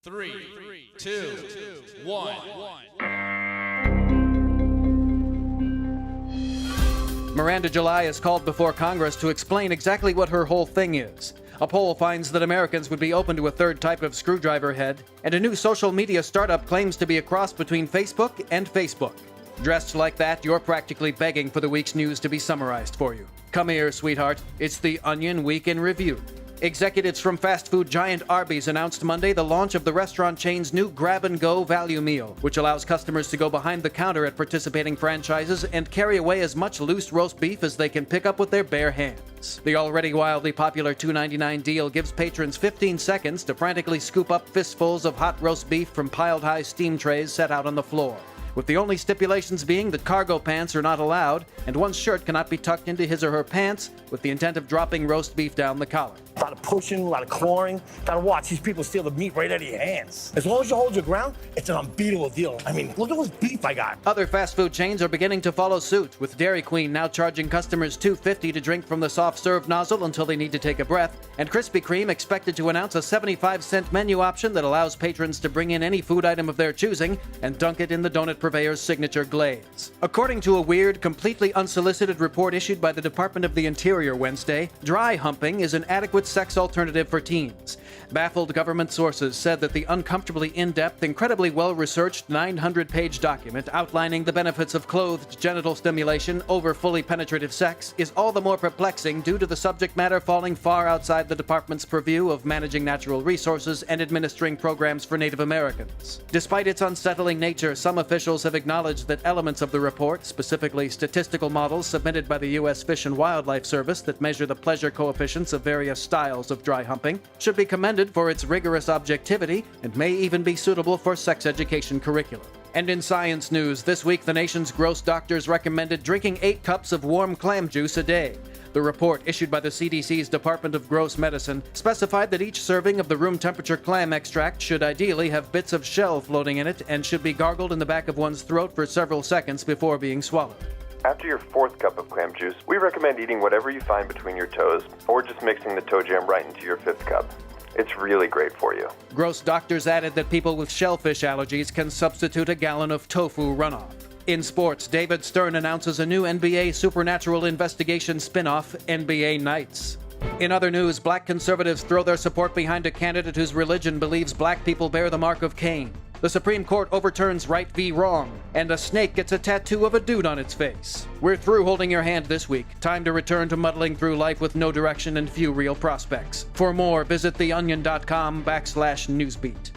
Three, two, one. Miranda July is called before Congress to explain exactly what her whole thing is. A poll finds that Americans would be open to a third type of screwdriver head, and a new social media startup claims to be a cross between Facebook and Facebook. Dressed like that, you're practically begging for the week's news to be summarized for you. Come here, sweetheart. It's the Onion Week in Review. Executives from fast food giant Arby's announced Monday the launch of the restaurant chain's new grab-and-go value meal, which allows customers to go behind the counter at participating franchises and carry away as much loose roast beef as they can pick up with their bare hands. The already wildly popular $2.99 deal gives patrons 15 seconds to frantically scoop up fistfuls of hot roast beef from piled-high steam trays set out on the floor, with the only stipulations being that cargo pants are not allowed and one's shirt cannot be tucked into his or her pants with the intent of dropping roast beef down the collar. A lot of pushing, a lot of clawing. Gotta watch these people steal the meat right out of your hands. As long as you hold your ground, it's an unbeatable deal. I mean, look at this beef I got. Other fast food chains are beginning to follow suit, with Dairy Queen now charging customers $2.50 to drink from the soft-serve nozzle until they need to take a breath, and Krispy Kreme expected to announce a 75-cent menu option that allows patrons to bring in any food item of their choosing and dunk it in the donut purveyor's signature glaze. According to a weird, completely unsolicited report issued by the Department of the Interior Wednesday, dry humping is an adequate sex alternative for teens. Baffled government sources said that the uncomfortably in-depth, incredibly well-researched 900-page document outlining the benefits of clothed genital stimulation over fully penetrative sex is all the more perplexing due to the subject matter falling far outside the department's purview of managing natural resources and administering programs for Native Americans. Despite its unsettling nature, some officials have acknowledged that elements of the report, specifically statistical models submitted by the U.S. Fish and Wildlife Service that measure the pleasure coefficients of various styles of dry humping, should be commended for its rigorous objectivity and may even be suitable for sex education curriculum. And in science news, this week the nation's gross doctors recommended drinking 8 cups of warm clam juice a day. The report, issued by the CDC's Department of Gross Medicine, specified that each serving of the room-temperature clam extract should ideally have bits of shell floating in it and should be gargled in the back of one's throat for several seconds before being swallowed. After your 4th cup of clam juice, we recommend eating whatever you find between your toes, or just mixing the toe jam right into your 5th cup. It's really great for you. Gross doctors added that people with shellfish allergies can substitute a gallon of tofu runoff. In sports, David Stern announces a new NBA supernatural investigation spin-off, NBA Nights. In other news, black conservatives throw their support behind a candidate whose religion believes black people bear the mark of Cain. The Supreme Court overturns right v. wrong, and a snake gets a tattoo of a dude on its face. We're through holding your hand this week. Time to return to muddling through life with no direction and few real prospects. For more, visit theonion.com/newsbeat.